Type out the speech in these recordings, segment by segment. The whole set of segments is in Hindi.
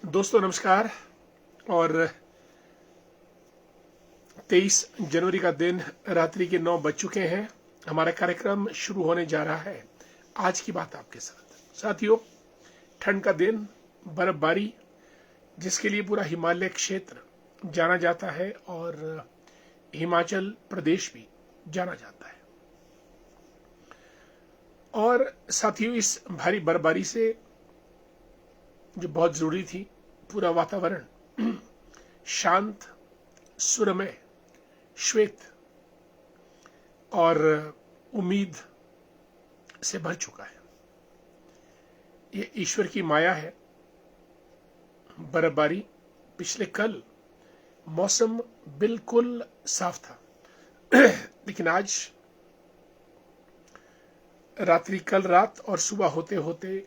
दोस्तों नमस्कार। और 23 जनवरी का दिन रात्रि के 9 बज चुके हैं। हमारा कार्यक्रम शुरू होने जा रहा है। आज की बात आपके साथ साथियों, ठंड का दिन, बर्फबारी, जिसके लिए पूरा हिमालय क्षेत्र जाना जाता है और हिमाचल प्रदेश भी जाना जाता है। और साथियों, इस भारी बर्फबारी से जो बहुत जरूरी थी, पूरा वातावरण शांत, सुरमय, श्वेत और उम्मीद से भर चुका है। ये ईश्वर की माया है। बर्फबारी, पिछले कल मौसम बिल्कुल साफ था लेकिन आज कल रात और सुबह होते होते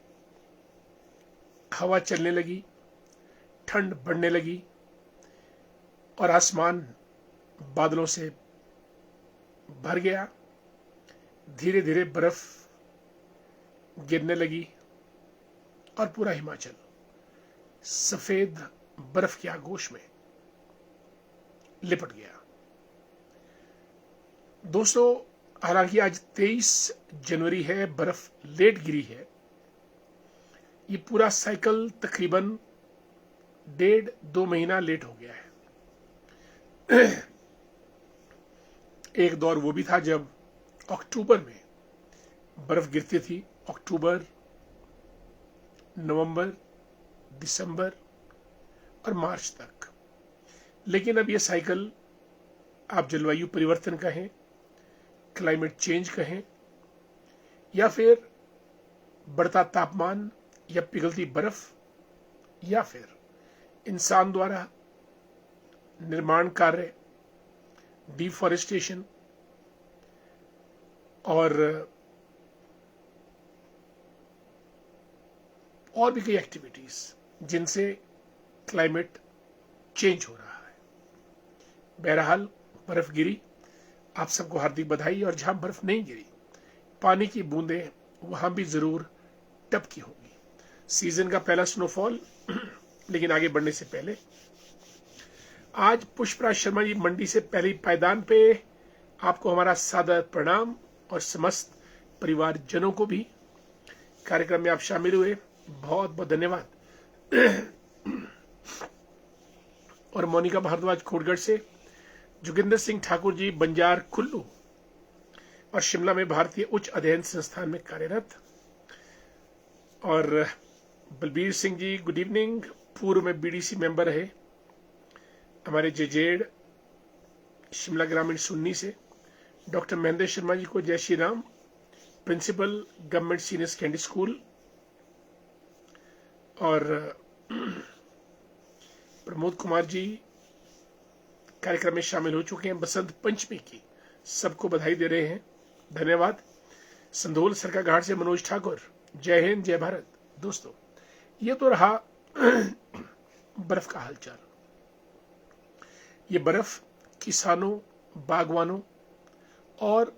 हवा चलने लगी, ठंड बढ़ने लगी और आसमान बादलों से भर गया। धीरे धीरे बर्फ गिरने लगी और पूरा हिमाचल सफेद बर्फ की आगोश में लिपट गया। दोस्तों, हालांकि आज 23 जनवरी है, बर्फ लेट गिरी है। ये पूरा साइकिल तकरीबन 1.5-2 महीना लेट हो गया है। एक दौर वो भी था जब अक्टूबर में बर्फ गिरती थी, अक्टूबर, नवंबर, दिसंबर और मार्च तक। लेकिन अब ये साइकिल, आप जलवायु परिवर्तन कहें, क्लाइमेट चेंज कहें, या फिर बढ़ता तापमान या पिघलती बर्फ, या फिर इंसान द्वारा निर्माण कार्य, डिफॉरेस्टेशन और भी कई एक्टिविटीज जिनसे क्लाइमेट चेंज हो रहा है। बहरहाल बर्फ गिरी, आप सबको हार्दिक बधाई। और जहां बर्फ नहीं गिरी, पानी की बूंदें वहां भी जरूर टपकी होगी। सीजन का पहला स्नोफॉल। लेकिन आगे बढ़ने से पहले आज पुष्पराज शर्मा जी मंडी से पहले पायदान पे आपको हमारा सादर प्रणाम और समस्त परिवारजनों को भी कार्यक्रम में आप शामिल हुए, बहुत बहुत धन्यवाद। और मोनिका भारद्वाज खोड़गढ़ से, जोगिंदर सिंह ठाकुर जी बंजार कुल्लू और शिमला में भारतीय उच्च अध्ययन संस्थान में कार्यरत, और बलबीर सिंह जी गुड इवनिंग, पूर्व में बीडीसी मेंबर रहे हमारे जेजेड शिमला ग्रामीण सुन्नी से। डॉक्टर महेंद्र शर्मा जी को जय Shri Ram, principal government senior secondary school. और प्रमोद कुमार जी कार्यक्रम में शामिल हो चुके हैं, बसंत पंचमी की सबको बधाई दे रहे हैं, धन्यवाद। संधोल सरका घाट से मनोज ठाकुर, जय हिंद जय भारत। दोस्तों, ये तो रहा बर्फ का हालचाल। ये बर्फ किसानों, बागवानों और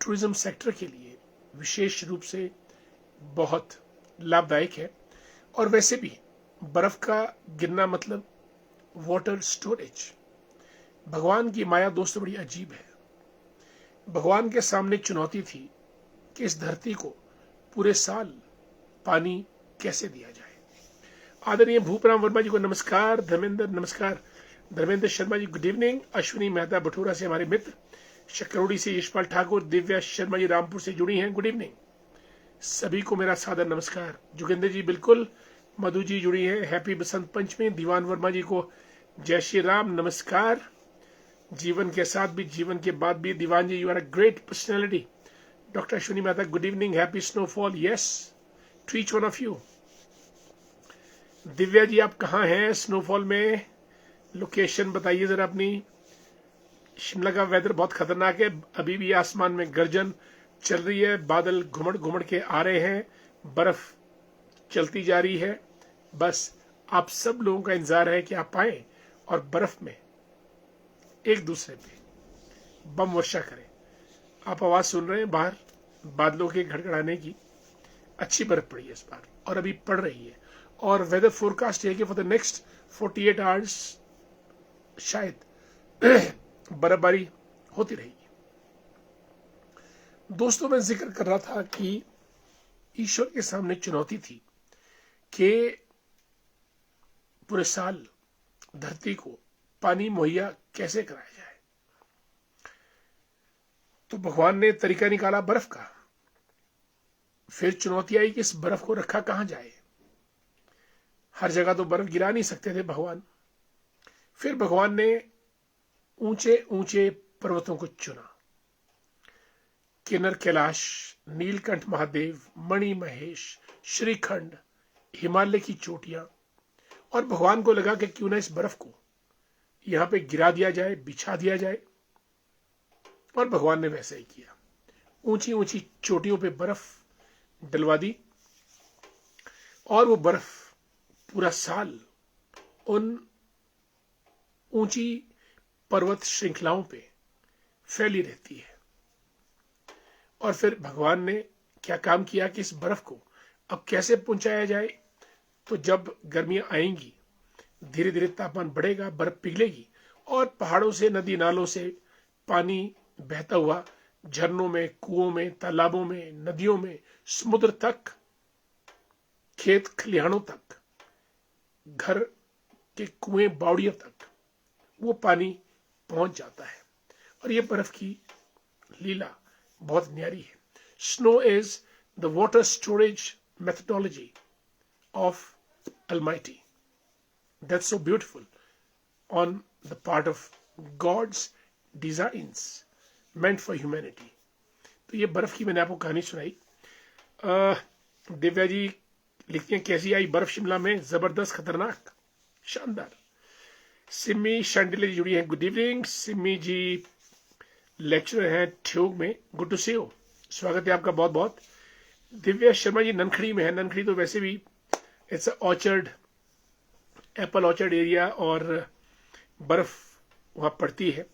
टूरिज्म सेक्टर के लिए विशेष रूप से बहुत लाभदायक है। और वैसे भी बर्फ का गिरना मतलब वाटर स्टोरेज। भगवान की माया दोस्तों बड़ी अजीब है। भगवान के सामने चुनौती थी कि इस धरती को पूरे साल पानी कैसे दिया जाए। आदरणीय भूपराम वर्मा जी को नमस्कार। धर्मेंद्र नमस्कार। Dharmendra Sharma ji good evening. अश्विनी मेहता बठोरा से हमारे मित्र, शकरोड़ी से यशपाल ठाकुर, दिव्या शर्मा जी रामपुर से जुड़ी हैं, गुड इवनिंग। सभी को मेरा सादर नमस्कार। जोगिंदर जी बिल्कुल, मधु जी जुड़ी है, हैप्पी बसंत पंचमी। दीवान वर्मा जी को जय श्री राम, नमस्कार। जीवन के साथ भी, जीवन के बाद भी, Diwan ji you are a great personality. Doctor Ashwini Mehta good evening, happy snowfall, yes to each one of you. Divya ji आप कहाँ हैं स्नोफॉल में? लोकेशन बताइए जरा अपनी। शिमला का वेदर बहुत खतरनाक है, अभी भी आसमान में गर्जन चल रही है, बादल घुमड़ घुमड़ के आ रहे हैं, बर्फ चलती जा रही है। बस आप सब लोगों का इंतजार है कि आप आए और बर्फ में एक दूसरे पे बम वर्षा करें। आप आवाज सुन रहे हैं बाहर बादलों के घड़घड़ाने की। अच्छी बर्फ पड़ी है इस बार और अभी पड़ रही है। और वेदर फोरकास्ट है कि फॉर द नेक्स्ट 48 आवर्स शायद बर्फबारी होती रहेगी। दोस्तों, मैं जिक्र कर रहा था कि ईश्वर के सामने चुनौती थी कि पूरे साल धरती को पानी मुहैया कैसे कराया जाए। तो भगवान ने तरीका निकाला बर्फ का। फिर चुनौती आई कि इस बर्फ को रखा कहां जाए। हर जगह तो बर्फ गिरा नहीं सकते थे भगवान। फिर भगवान ने ऊंचे ऊंचे पर्वतों को चुना। किन्नर कैलाश, नीलकंठ महादेव, मणि महेश, श्रीखंड, हिमालय की चोटियां। और भगवान को लगा कि क्यों ना इस बर्फ को यहां पे गिरा दिया जाए, बिछा दिया जाए। और भगवान ने वैसा ही किया। ऊंची ऊंची चोटियों पे बर्फ डलवा दी और वो बर्फ पूरा साल उन ऊंची पर्वत श्रृंखलाओं पे फैली रहती है। और फिर भगवान ने क्या काम किया कि इस बर्फ को अब कैसे पहुंचाया जाए। तो जब गर्मियां आएंगी, धीरे धीरे तापमान बढ़ेगा, बर्फ पिघलेगी और पहाड़ों से, नदी नालों से पानी बहता हुआ झरनों में, कुओं में, तालाबों में, नदियों में, समुद्र तक, खेत खलिहानों तक, घर के कुएं बावड़ियों तक वो पानी पहुंच जाता है। और ये बर्फ की लीला बहुत न्यारी है। Snow is the water storage methodology of Almighty. That's so beautiful on the part of God's designs meant for humanity. तो ये बर्फ की मैंने आपको कहानी सुनाई। दिव्या जी लिखती हैं, कैसी आई बर्फ शिमला में? जबरदस्त, खतरनाक, शानदार। सिमी शांडिले जी जुड़ी हैं, गुड इवनिंग। सिमी जी लेक्चरर हैं ठ्योग में, गुड टू सी यू, स्वागत है आपका बहुत बहुत। दिव्या शर्मा जी ननखड़ी में है। ननखड़ी तो वैसे भी it's orchard, Apple orchard area और बर्फ वहां पड़ती है।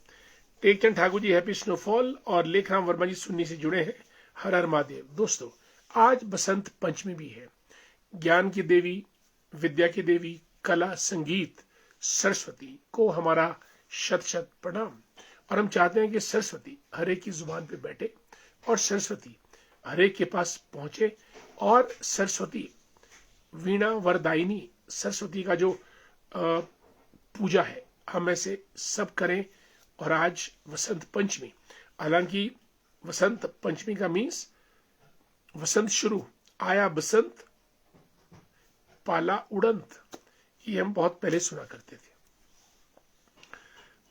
Tekchand Thakur ji happy snowfall. और लेखराम वर्मा जी सुन्नी से जुड़े हैं, हर हर महादेव। दोस्तों, आज बसंत पंचमी भी है। ज्ञान की देवी, विद्या की देवी, कला, संगीत, सरस्वती को हमारा शत शत प्रणाम। और हम चाहते हैं कि सरस्वती हर एक की जुबान पे बैठे और सरस्वती हर एक के पास पहुंचे। और सरस्वती वीणा वरदायिनी, सरस्वती का जो पूजा है हम ऐसे सब करें। और आज वसंत पंचमी, हालांकि वसंत पंचमी का मीन्स वसंत शुरू, आया बसंत, पाला उड़ंत, ये हम बहुत पहले सुना करते थे।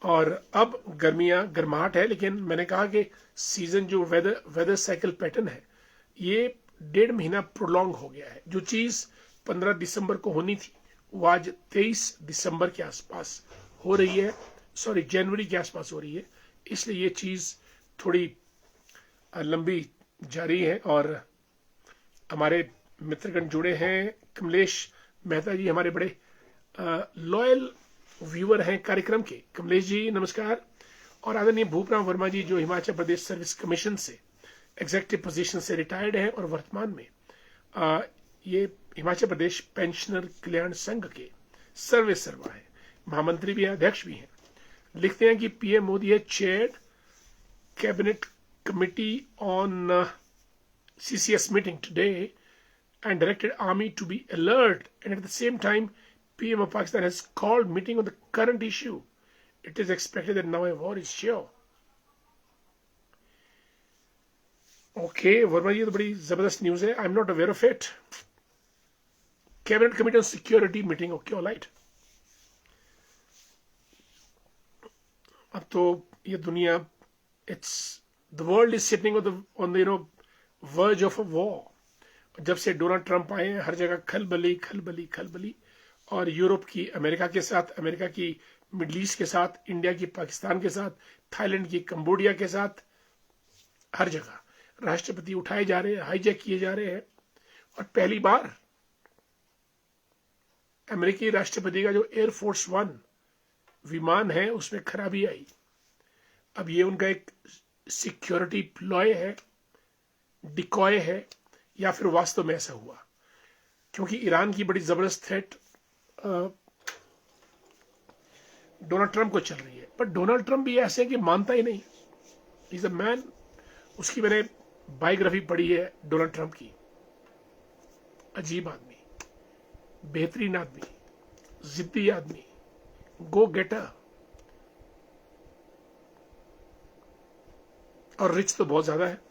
और अब गर्मियां, गर्माहट है, लेकिन मैंने कहा कि सीजन जो वेदर साइकिल पैटर्न है ये 1.5 महीना प्रोलॉन्ग हो गया है। जो चीज 15 दिसंबर को होनी थी वो आज 23 दिसंबर के आसपास हो रही है, सॉरी जनवरी के आसपास हो रही है। इसलिए ये चीज थोड़ी लंबी जा रही है। और हमारे मित्रगण जुड़े हैं, कमलेश मेहता जी हमारे बड़े लॉयल व्यूअर हैं कार्यक्रम के। कमलेश जी नमस्कार। और आदरणीय भूपराम वर्मा जी जो हिमाचल प्रदेश सर्विस कमीशन से एग्जीक्यूटिव पोजीशन से रिटायर्ड हैं और वर्तमान में ये हिमाचल प्रदेश पेंशनर कल्याण संघ के सर्वे सर्वा है, महामंत्री भी हैं, अध्यक्ष भी हैं। लिखते हैं कि पीएम मोदी है chaired cabinet committee on CCS meeting today and directed army to be alert, and at the same time PM of Pakistan has called meeting on the current issue. It is expected that now a war is sure. Okay, Verma ji तो बड़ी जबरदस्त न्यूज है। I am not aware of it. Cabinet committee on security meeting, okay alright. अब तो ये दुनिया, it's the world is sitting on the verge of a war. जब से डोनाल्ड ट्रंप आए हैं हर जगह खलबली खलबली खलबली। और यूरोप की अमेरिका के साथ, अमेरिका की मिडल ईस्ट के साथ, इंडिया की पाकिस्तान के साथ, थाईलैंड की कंबोडिया के साथ, हर जगह राष्ट्रपति उठाए जा रहे हैं, हाईजैक किए जा रहे हैं। और पहली बार अमेरिकी राष्ट्रपति का जो एयरफोर्स 1 विमान है उसमें खराबी आई। अब ये उनका एक सिक्योरिटी प्लॉय है, डिकॉय है, या फिर वास्तव में ऐसा हुआ? क्योंकि ईरान की बड़ी जबरदस्त थ्रेट डोनाल्ड ट्रंप को चल रही है। पर डोनाल्ड ट्रंप भी ऐसे है कि मानता ही नहीं। इज अ मैन, उसकी मैंने बायोग्राफी पढ़ी है डोनाल्ड ट्रंप की। अजीब आदमी, बेहतरीन आदमी, जिद्दी आदमी, गो गेटर, और रिच तो बहुत ज्यादा है।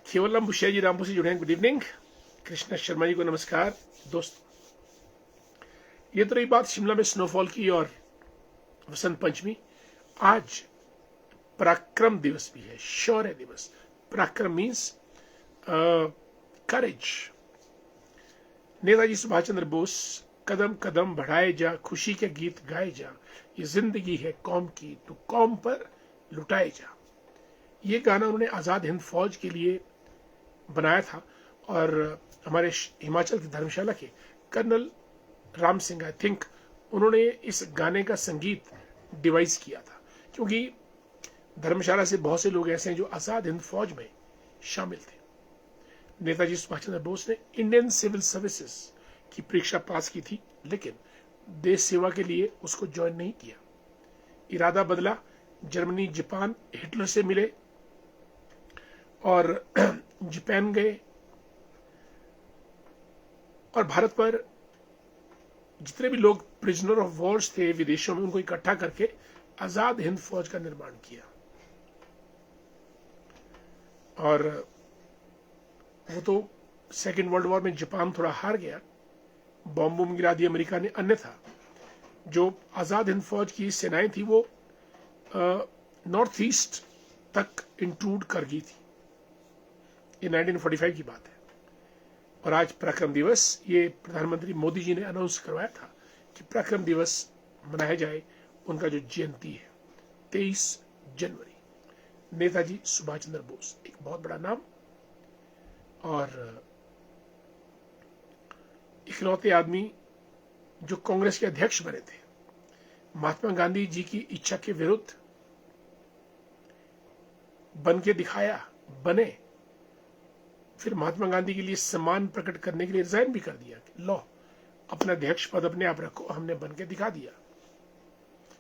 केवलम बुशिया जी रामपुर से जुड़े हैं, गुड इवनिंग। कृष्णा शर्मा जी को नमस्कार। दोस्तों, ये तो रही बात शिमला में स्नोफॉल की और वसंत पंचमी। आज पराक्रम दिवस भी है, शौर्य दिवस। पराक्रम मीन्स करेज। नेताजी सुभाष चंद्र बोस, कदम कदम बढ़ाए जा, खुशी के गीत गाए जा, ये जिंदगी है कौम की, तू कौम पर लुटाए जा। ये गाना उन्होंने आजाद हिंद फौज के लिए बनाया था और हमारे हिमाचल की धर्मशाला के colonel Ram Singh, I think, उन्होंने इस गाने का संगीत डिवाइस किया था। क्योंकि धर्मशाला से बहुत से लोग ऐसे हैं जो आजाद हिंद फौज में शामिल थे। नेताजी सुभाष चंद्र बोस ने इंडियन सिविल सर्विसेज की परीक्षा पास की थी, लेकिन देश सेवा के लिए उसको ज्वाइन नहीं किया। इरादा बदला, जर्मनी, जापान, हिटलर से मिले और जापान गए और भारत पर जितने भी लोग प्रिजनर ऑफ वॉर्स थे विदेशों में, उनको इकट्ठा करके आजाद हिंद फौज का निर्माण किया। और वो तो सेकेंड वर्ल्ड वॉर में जापान थोड़ा हार गया, बॉम्ब बूम गिरा दिया अमेरिका ने। अन्यथा जो आजाद हिंद फौज की सेनाएं थी वो नॉर्थ ईस्ट तक इंट्रूड कर गई थी। ये 1945 की बात है। और आज पराक्रम दिवस, ये प्रधानमंत्री मोदी जी ने अनाउंस करवाया था कि पराक्रम दिवस मनाया जाए। उनका जो जयंती है 23 जनवरी। नेताजी सुभाष चंद्र बोस, एक बहुत बड़ा नाम और इकलौते आदमी जो कांग्रेस के अध्यक्ष बने थे। महात्मा गांधी जी की इच्छा के विरुद्ध बन के दिखाया, बने। फिर महात्मा गांधी के लिए सम्मान प्रकट करने के लिए रिजाइन भी कर दिया कि लो, अपना अध्यक्ष पद अपने आप रखो, हमने बन के दिखा दिया।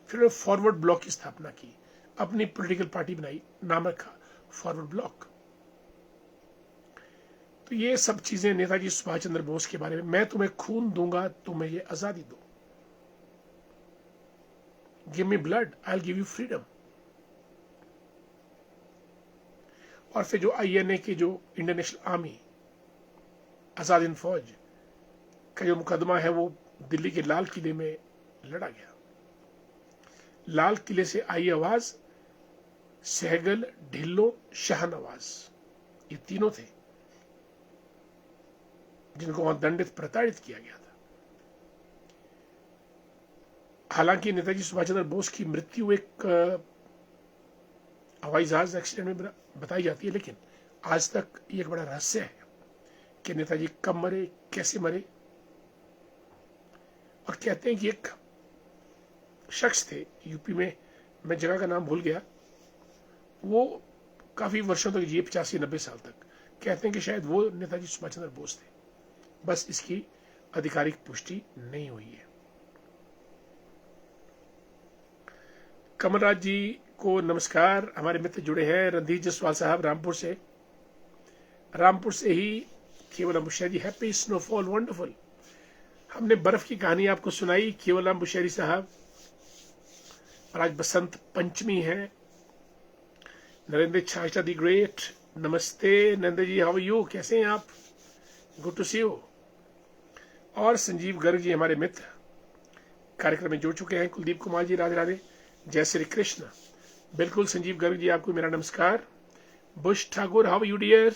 फिर फॉरवर्ड ब्लॉक की स्थापना की, अपनी पॉलिटिकल पार्टी बनाई, नाम रखा फॉरवर्ड ब्लॉक। तो ये सब चीजें नेताजी सुभाष चंद्र बोस के बारे में। मैं तुम्हें खून दूंगा, तुम्हें ये आजादी दो। Give me blood, I will give you freedom. और फिर जो INA की, जो Indian national army, Azad Hind फौज का जो मुकदमा है, वो दिल्ली के लाल किले में लड़ा गया। लाल किले से आई आवाज, सहगल, ढिल्लो, शाहनवाज, ये तीनों थे जिनको वहां दंडित, प्रताड़ित किया गया था। हालांकि नेताजी सुभाष चंद्र बोस की मृत्यु एक हवाई जहाज एक्सीडेंट में बताई जाती है, लेकिन आज तक ये एक बड़ा रहस्य है कि नेताजी कब मरे, कैसे मरे। और कहते हैं कि एक शख्स थे यूपी में, मैं जगह का नाम भूल गया, वो काफी वर्षों तक जिए, 85-90 साल तक। कहते हैं कि शायद वो नेताजी सुभाष चंद्र बोस थे। बस इसकी आधिकारिक पुष्टि नहीं हुई है। कमलराज जी को नमस्कार। हमारे मित्र जुड़े हैं, रणधीर जसवाल साहब रामपुर से। रामपुर से ही केवलम बुशैरी, हैप्पी स्नोफॉल, वंडरफुल। हमने बर्फ की कहानी आपको सुनाई, केवलम बुशैरी साहब। और आज बसंत पंचमी है। नरेंद्र छाछा दी ग्रेट, नमस्ते Narendra ji, how are you, कैसे हैं आप? Good to see you. और संजीव गर्ग जी हमारे मित्र कार्यक्रम में जुड़ चुके हैं। कुलदीप कुमार जी, राधे राधे, जय श्री कृष्ण। बिल्कुल संजीव गर्ग जी, आपको मेरा नमस्कार। Bush Thakur, how you dear?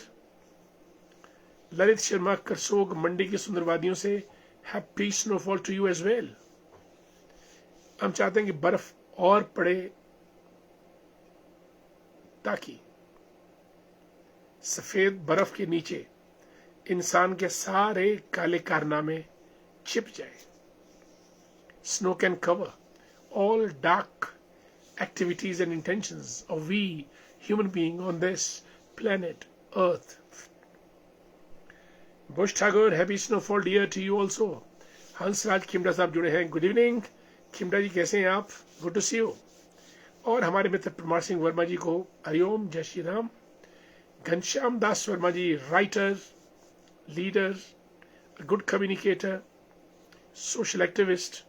Lalit Sharma Karsog Mandi की सुंदर वादियों से, happy snowfall to you as well. हम चाहते हैं कि बर्फ और पड़े ताकि सफेद बर्फ के नीचे इंसान के सारे काले कारनामे छिप जाए। Snow can cover all dark activities and intentions of we human being on this planet earth. Bush Thakur, happy snowfall dear to you also. Hansraj Khimda साहब जुड़े हैं, गुड इवनिंग खिमड़ा जी, कैसे हैं आप? Good to see you. और हमारे मित्र प्रमाण सिंह वर्मा जी को हरिओम, जय Shri Ram. Ghanshyam Das Verma ji, writer, leader, good communicator, social activist,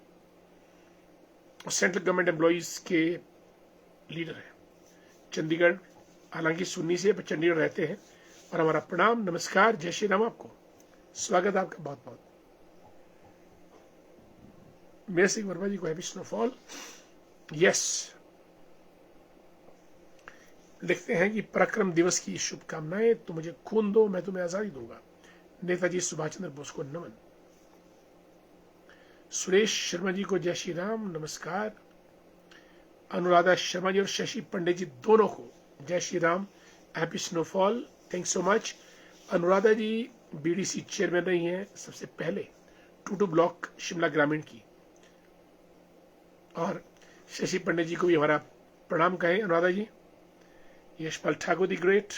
central government employees के लीडर हैं, चंडीगढ़, हालांकि सुन्नी से पर चंडीगढ़ रहते हैं। और हमारा प्रणाम, नमस्कार, जय श्री राम आपको, स्वागत आपका बहुत बहुत। मेयर सिंह वर्मा जी को हैप्पी स्नोफॉल। यस, लिखते हैं कि पराक्रम दिवस की शुभकामनाएं, तो मुझे खून दो मैं तुम्हें आजादी दूंगा, नेताजी सुभाष चंद्र बोस को नमन। सुरेश शर्मा जी को जय श्री राम, नमस्कार। अनुराधा शर्मा जी और शशि पंडित जी दोनों को जय Shri Ram, happy snowfall, thanks so much. Anuradha ji BDC chairman रही हैं सबसे पहले, टूटू ब्लॉक शिमला ग्रामीण की। और शशि पंडित जी को भी हमारा प्रणाम कहें, अनुराधा जी। यशपाल ठाकुर दी ग्रेट,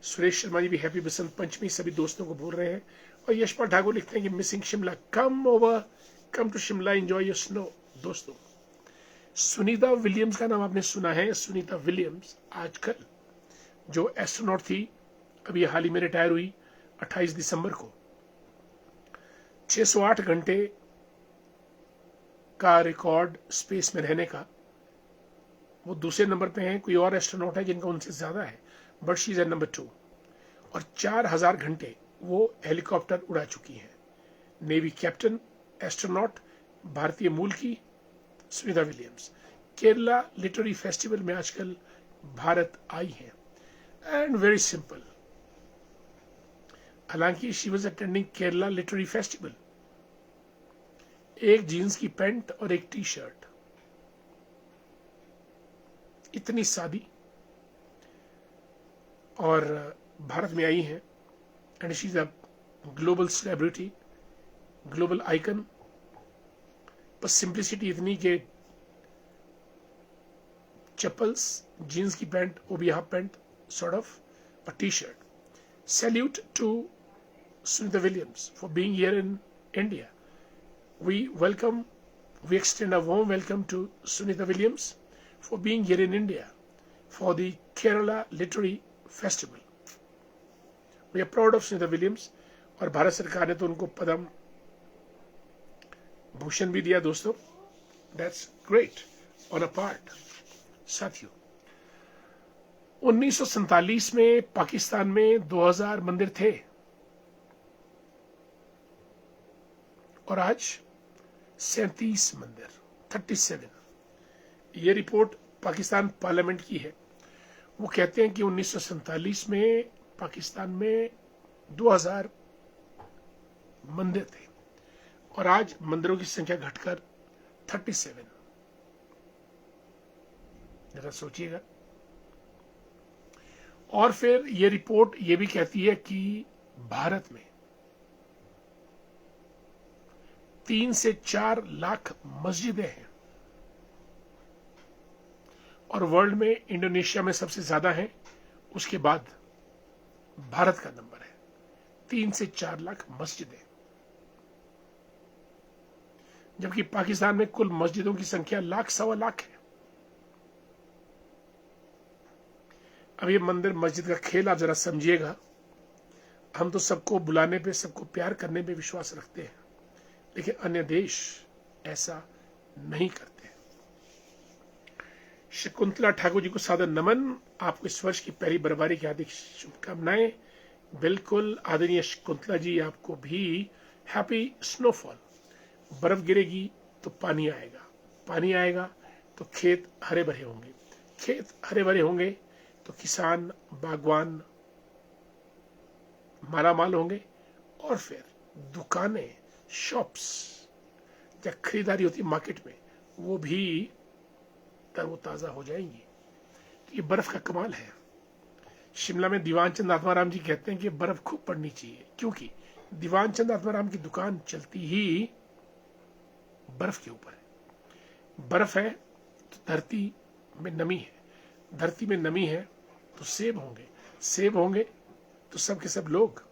सुरेश शर्मा जी भी हैप्पी बसंत पंचमी सभी दोस्तों को बोल रहे हैं। और यशपाल ठाकुर लिखते हैं कि missing Shimla, come over, come to Shimla, enjoy your snow. दोस्तों, सुनीता विलियम्स का नाम आपने सुना है। सुनीता विलियम्स आजकल जो एस्ट्रोनॉट थी, अभी हाल ही में रिटायर हुई 28 दिसंबर को, 608 घंटे का रिकॉर्ड स्पेस में रहने का, वो दूसरे नंबर पे हैं। कोई और एस्ट्रोनॉट है जिनका उनसे ज्यादा है, but she is at number 2। और 4000 घंटे वो हेलीकॉप्टर उड़ा चुकी हैं। नेवी कैप्टन, एस्ट्रोनॉट, भारतीय मूल की Sunita Williams Kerala literary festival में आजकल भारत आई हैं। एंड वेरी सिंपल, हालांकि she was attending Kerala literary festival, एक जीन्स की पैंट और एक टी शर्ट, इतनी सादी, और भारत में आई हैं। And she is a global celebrity, global icon. बस सिंप्लिसिटी इतनी कि चप्पल्स, जीन्स की पैंट, वो भी हाफ पैंट सॉर्ट ऑफ, और T shirt. Salute to Sunita Williams for being here in India. We extend a warm welcome to Sunita Williams for being here in India for the Kerala Literary Festival. We are proud of Sunita Williams, और भारत सरकार ने तो उनको पद्म भूषण भी दिया दोस्तों। That's great on a part। साथियों, 1947 में पाकिस्तान में 2000 मंदिर थे, और आज 37 मंदिर, 37। ये रिपोर्ट पाकिस्तान पार्लियामेंट की है। वो कहते हैं कि 1947 में पाकिस्तान में 2000 मंदिर थे, और आज मंदिरों की संख्या घटकर 37। जरा सोचिएगा। और फिर ये रिपोर्ट ये भी कहती है कि भारत में 3 से 4 लाख मस्जिदें हैं, और वर्ल्ड में इंडोनेशिया में सबसे ज्यादा है, उसके बाद भारत का नंबर है। 3 से 4 लाख मस्जिदें, जबकि पाकिस्तान में कुल मस्जिदों की संख्या लाख सवा लाख है। अब ये मंदिर मस्जिद का खेल आप जरा समझिएगा। हम तो सबको बुलाने पे, सबको प्यार करने पे विश्वास रखते हैं, लेकिन अन्य देश ऐसा नहीं करते। शकुंतला ठाकुर जी को सादर नमन, आपको इस वर्ष की पहली बर्फबारी की हार्दिक शुभकामनाएं। बिल्कुल आदरणीय शकुंतला जी, आपको भी हैप्पी स्नोफॉल। बर्फ गिरेगी तो पानी आएगा, पानी आएगा तो खेत हरे भरे होंगे, खेत हरे भरे होंगे तो किसान, बागवान मालामाल होंगे, और फिर दुकानें, शॉप्स, या खरीदारी होती है मार्केट में, वो भी तरोताजा हो जाएंगी। ये बर्फ का कमाल है। शिमला में दीवान चंद आत्माराम जी कहते हैं कि बर्फ खूब पड़नी चाहिए, क्योंकि दीवान चंद आत्माराम की दुकान चलती ही बर्फ के ऊपर है। बर्फ है तो धरती में नमी है, धरती में नमी है तो सेब होंगे, सेव होंगे तो सब के सब लोग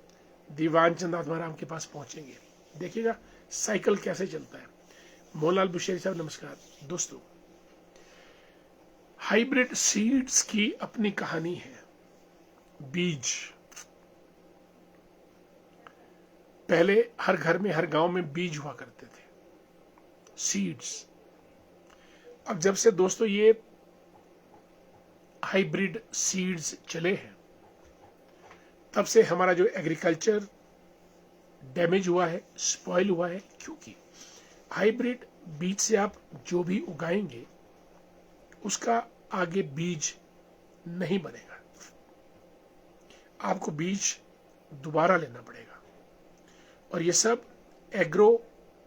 दीवान चंद आत्माराम के पास पहुंचेंगे। देखिएगा साइकिल कैसे चलता है। मोहनलाल बुशेरी साहब नमस्कार। दोस्तों, हाइब्रिड सीड्स की अपनी कहानी है। बीज पहले हर घर में, हर गांव में बीज हुआ करते थे, सीड्स। अब जब से दोस्तों ये हाइब्रिड सीड्स चले हैं, तब से हमारा जो एग्रीकल्चर डैमेज हुआ है, स्पॉइल हुआ है। क्योंकि हाइब्रिड बीज से आप जो भी उगाएंगे उसका आगे बीज नहीं बनेगा, आपको बीज दोबारा लेना पड़ेगा। और ये सब एग्रो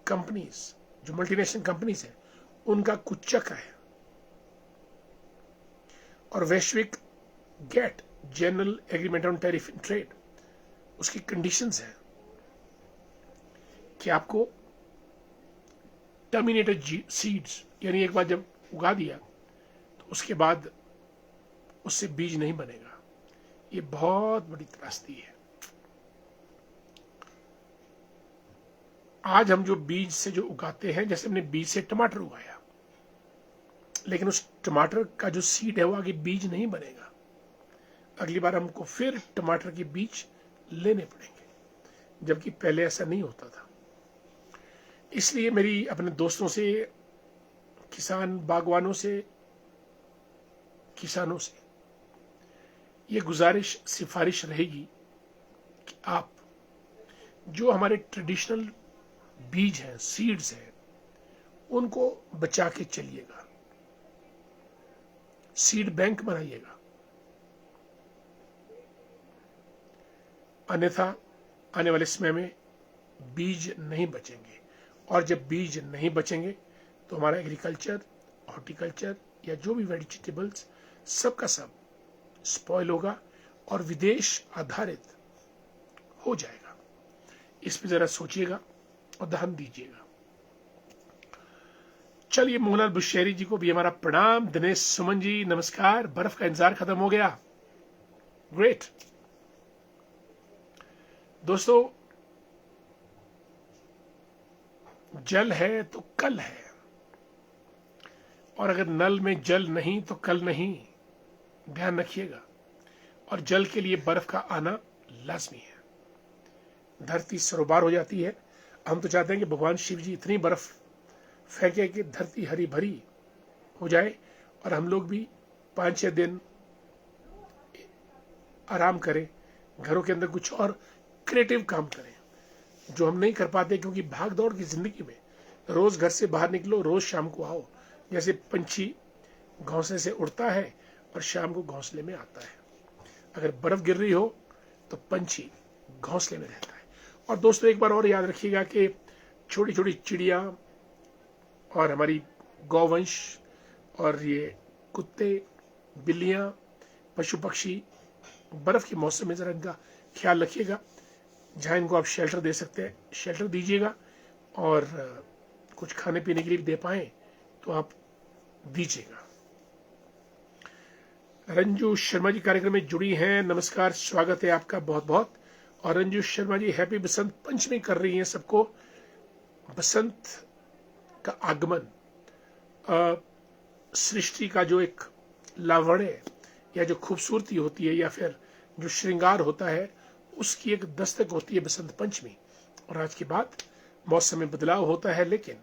कंपनीज, जो मल्टीनेशनल कंपनीज है, उनका कुचक्र है। और वैश्विक GATT, general agreement on tariff in trade, उसकी कंडीशंस है कि आपको टर्मिनेटेड सीड्स, यानी एक बार जब उगा दिया तो उसके बाद उससे बीज नहीं बनेगा। ये बहुत बड़ी त्रासदी है। आज हम जो बीज से जो उगाते हैं, जैसे हमने बीज से टमाटर उगाया, लेकिन उस टमाटर का जो सीड है वो आगे बीज नहीं बनेगा। अगली बार हमको फिर टमाटर के बीज लेने पड़ेंगे, जबकि पहले ऐसा नहीं होता था। इसलिए मेरी अपने दोस्तों से, किसान बागवानों से, किसानों से ये गुजारिश, सिफारिश रहेगी कि आप जो हमारे ट्रेडिशनल बीज हैं, सीड्स हैं, उनको बचा के चलिएगा, सीड बैंक बनाइएगा। अन्यथा आने वाले समय में बीज नहीं बचेंगे, और जब बीज नहीं बचेंगे तो हमारा एग्रीकल्चर, हॉर्टिकल्चर या जो भी वेजिटेबल्स, सबका सब स्पॉइल होगा और विदेश आधारित हो जाएगा। इस पे जरा सोचिएगा और ध्यान दीजिएगा। चलिए, मोहनलाल बुशेरी जी को भी हमारा प्रणाम। दिनेश सुमन जी नमस्कार। बर्फ का इंतजार खत्म हो गया, ग्रेट। दोस्तों, जल है तो कल है, और अगर नल में जल नहीं तो कल नहीं, ध्यान रखिएगा। और जल के लिए बर्फ का आना लाजमी है। धरती सरोबार हो जाती है। हम तो चाहते हैं कि भगवान शिव जी इतनी बर्फ फेंके कि धरती हरी भरी हो जाए और हम लोग भी 5-6 दिन आराम करें, घरों के अंदर कुछ और क्रिएटिव काम करें, जो हम नहीं कर पाते। क्योंकि भाग दौड़ की जिंदगी में रोज घर से बाहर निकलो, रोज शाम को आओ। जैसे पंछी घोंसले से उड़ता है और शाम को घोंसले में आता है, अगर बर्फ गिर रही हो तो पंछी घोंसले में रहता है। और दोस्तों, एक बार और याद रखिएगा कि छोटी छोटी चिड़िया और हमारी गौवंश और ये कुत्ते, बिल्लियां, पशु पक्षी, बर्फ के मौसम में जरा इनका ख्याल रखिएगा। जहां इनको आप शेल्टर दे सकते हैं, शेल्टर दीजिएगा, और कुछ खाने पीने के लिए दे पाए तो आप दीजिएगा। रंजू शर्मा जी कार्यक्रम में जुड़ी हैं, नमस्कार, स्वागत है आपका बहुत बहुत। और रंजू शर्मा जी हैप्पी बसंत पंचमी कर रही हैं सबको। बसंत का आगमन सृष्टि का जो एक लावण्य या जो खूबसूरती होती है, या फिर जो श्रृंगार होता है, उसकी एक दस्तक होती है बसंत पंचमी। और आज के बाद मौसम में बदलाव होता है, लेकिन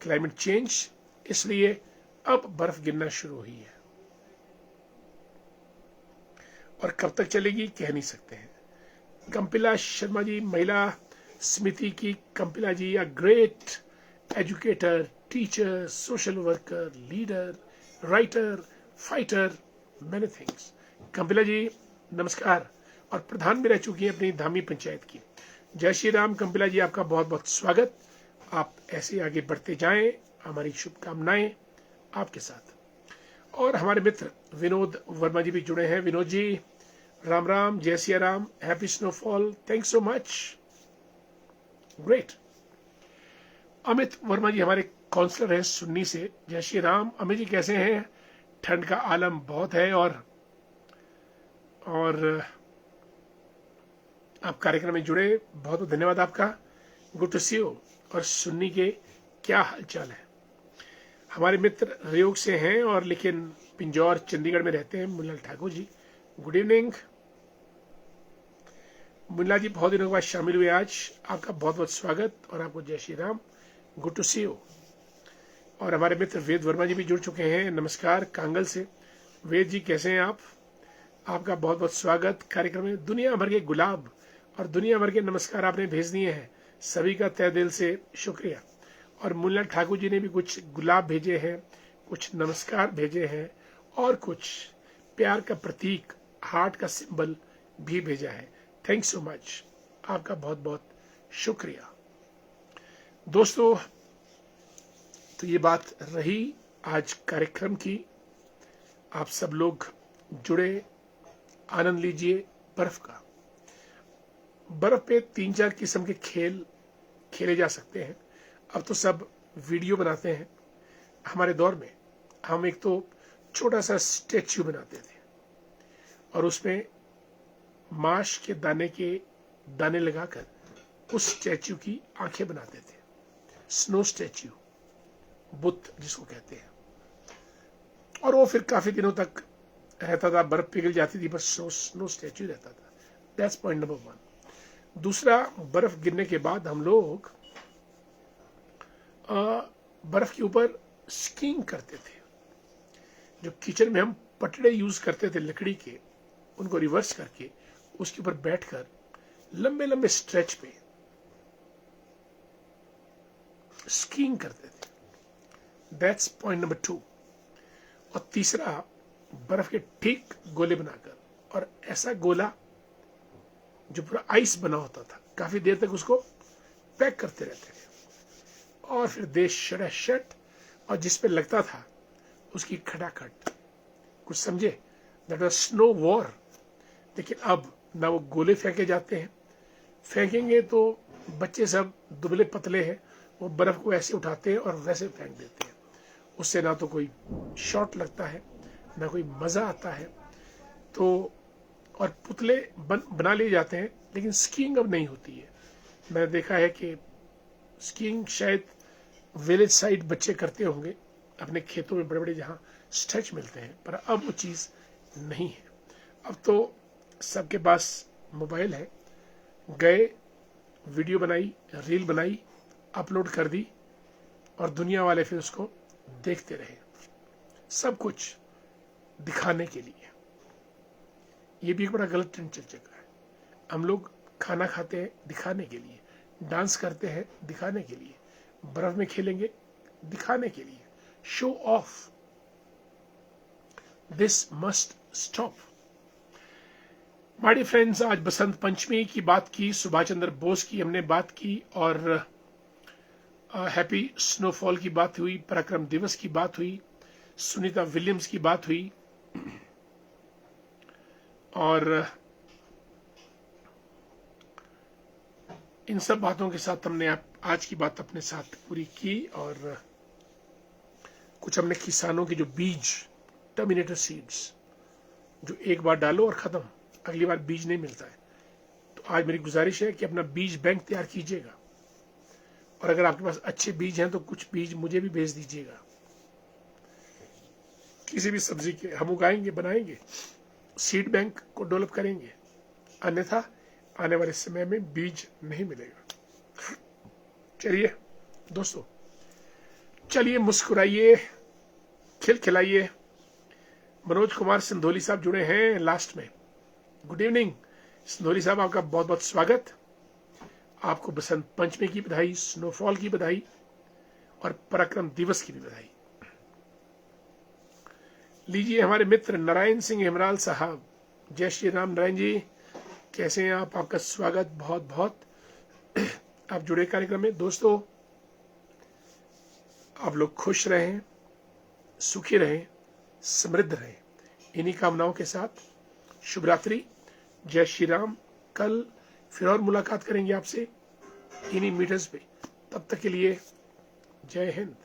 क्लाइमेट चेंज, इसलिए अब बर्फ गिरना शुरू हुई है। और कब तक चलेगी कह नहीं सकते हैं। कंपिला शर्मा जी, महिला समिति की Kampila ji, a great educator, teacher, social worker, leader, writer, fighter, many things. Kampila ji नमस्कार, और प्रधान भी रह चुकी है अपनी धामी पंचायत की। जय श्री राम कंपिला जी, आपका बहुत बहुत स्वागत। आप ऐसे आगे बढ़ते जाएं, हमारी शुभकामनाएं आपके साथ। और हमारे मित्र विनोद वर्मा जी भी जुड़े हैं। विनोद जी राम राम, जय Siya Ram, happy snowfall, thanks so much, great. Amit Verma ji हमारे काउंसलर हैं सुन्नी से, जय श्री राम। अमित जी कैसे हैं? ठंड का आलम बहुत है और और आप कार्यक्रम में जुड़े, बहुत बहुत धन्यवाद आपका। Good to see you. और सुन्नी के क्या हालचाल है? हमारे मित्र रेयोग से हैं और लेकिन पिंजौर चंडीगढ़ में रहते हैं, मुन्ना ठाकुर जी। गुड इवनिंग मुन्ना जी, बहुत दिनों के बाद शामिल हुए आज। आपका बहुत बहुत स्वागत और आपको जय Shri Ram. Good to see you. और हमारे मित्र वेद वर्मा जी भी जुड़ चुके हैं। नमस्कार कांगल से। वेद जी कैसे हैं आप? आपका बहुत बहुत स्वागत कार्यक्रम में। दुनिया भर के गुलाब और दुनिया भर के नमस्कार आपने भेज दिए हैं, सभी का तहे दिल से शुक्रिया। और मुन्ना ठाकुर जी ने भी कुछ गुलाब भेजे हैं, कुछ नमस्कार भेजे हैं और कुछ प्यार का प्रतीक हार्ट का सिंबल भी भेजा है। थैंक सो मच, आपका बहुत बहुत शुक्रिया। दोस्तों, तो ये बात रही आज कार्यक्रम की। आप सब लोग जुड़े, आनंद लीजिए बर्फ का। बर्फ पे 3-4 किस्म के खेल खेले जा सकते हैं। अब तो सब वीडियो बनाते हैं। हमारे दौर में हम एक तो छोटा सा स्टैच्यू बनाते थे और उसमें माश के दाने लगाकर उस स्टैच्यू की आंखें बनाते थे। स्नो स्टैच्यू, बुद्ध जिसको कहते हैं। और वो फिर काफी दिनों तक रहता था, बर्फ पिघल जाती थी, बस स्नो स्टैच्यू रहता था। That's point number 1। दूसरा, बर्फ गिरने के बाद हम लोग बर्फ के ऊपर स्कीइंग करते थे। जो किचन में हम पटड़े यूज करते थे लकड़ी के, उनको रिवर्स करके उसके ऊपर बैठकर लंबे लंबे स्ट्रेच पे स्कीइंग करते थे। That's point number 2। और तीसरा, बर्फ के ठीक गोले बनाकर, और ऐसा गोला जो पूरा आइस बना होता था, काफी देर तक उसको पैक करते रहते थे और फिर देश शट और जिस पे लगता था उसकी खटाखट। कुछ समझे? That was snow war. लेकिन अब ना वो गोले फेंके जाते हैं, फेंकेंगे तो बच्चे सब दुबले पतले हैं, वो बर्फ को ऐसे उठाते हैं और वैसे फेंक देते हैं। उससे ना तो कोई शॉट लगता है, ना कोई मजा आता है। तो और पुतले बना लिए जाते हैं, लेकिन स्कीइंग अब नहीं होती है। मैंने देखा है कि स्कीइंग शायद विलेज साइड बच्चे करते होंगे अपने खेतों में, बड़े बड़े जहाँ स्ट्रेच मिलते हैं, पर अब वो चीज़ नहीं है। अब तो सबके पास मोबाइल है, गए, वीडियो बनाई, रील बनाई, अपलोड कर दी और दुनिया वाले फिर उसको देखते रहे, सब कुछ दिखाने के लिए। ये भी एक बड़ा गलत ट्रेंड चल चुका है। हम लोग खाना खाते हैं दिखाने के लिए, डांस करते हैं दिखाने के लिए, बर्फ में खेलेंगे दिखाने के लिए। Show off, this must stop. My dear friends, आज बसंत पंचमी की बात की, सुभाष चंद्र बोस की हमने बात की और हैप्पी स्नोफॉल की बात हुई, पराक्रम दिवस की बात हुई, सुनीता विलियम्स की बात हुई और इन सब बातों के साथ हमने आज की बात अपने साथ पूरी की। और कुछ हमने किसानों के जो बीज, टर्मिनेटर सीड्स, जो एक बार डालो और खत्म, अगली बार बीज नहीं मिलता है। तो आज मेरी गुजारिश है कि अपना बीज बैंक तैयार कीजिएगा और अगर आपके पास अच्छे बीज हैं तो कुछ बीज मुझे भी भेज दीजिएगा। किसी भी सब्जी के हम उगाएंगे, बनाएंगे, सीड बैंक को डेवलप करेंगे, अन्यथा आने वाले समय में बीज नहीं मिलेगा। चलिए दोस्तों, चलिए मुस्कुराइए, खिलखिलाइए। मनोज कुमार सिंधोली साहब जुड़े हैं लास्ट में। गुड इवनिंग सिंधोली साहब, आपका बहुत बहुत स्वागत। आपको बसंत पंचमी की बधाई, स्नोफॉल की बधाई और पराक्रम दिवस की भी बधाई। लीजिए हमारे मित्र नारायण सिंह हेमराल साहब। जय श्री राम नारायण जी, कैसे हैं आप? आपका स्वागत बहुत बहुत। आप जुड़े कार्यक्रम में। दोस्तों, आप लोग खुश रहें, सुखी रहें, समृद्ध रहें, इन्हीं कामनाओं के साथ शुभ रात्रि, जय श्री राम। कल फिर और मुलाकात करेंगे आपसे इन्हीं मीटर्स पे। तब तक के लिए जय हिंद।